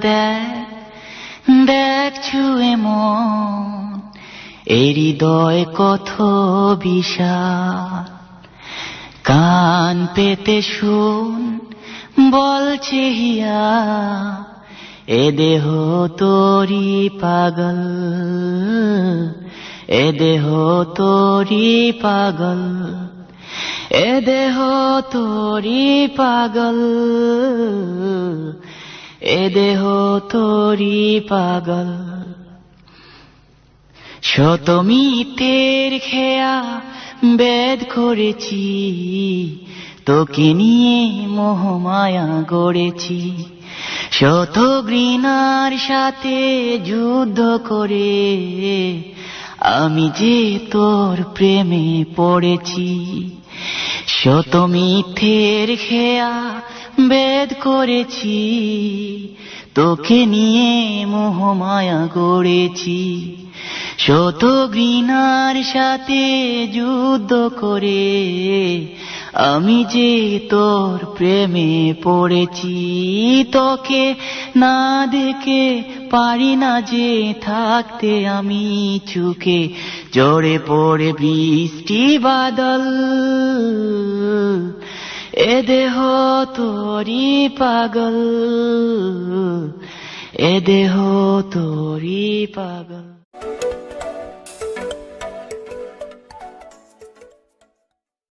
দেখ দেখ ছুঁয়ে মন এই হৃদয় কত বিশাল, কান পেতে শুন বলছে হিয়া এ দেহ তোরি পাগল, এ দেহ তোরি পাগল, এ দেহ তোরি পাগল, এ দেহ তোরি পাগল। শত মিথ্যের খেয়া বেদ করেছি, তোকে নিয়ে মোহমায়া গড়েছি। শত ঘৃণার সাথে যুদ্ধ করে আমি যে তোর প্রেমে পড়েছি। শত মিথ্যের খেয়া বেদ করেছি, তোকে নিয়ে মোহমায়া গড়েছি। শত ঘৃণার সাথে যুদ্ধ করে আমি যে তোর প্রেমে পড়েছি। তোকে না দেখে পারি না যে থাকতে আমি চুকে, জোরে পড়ে বৃষ্টি বাদল, এ দেহ তোরি পাগল, এ দেহ তোরি পাগল।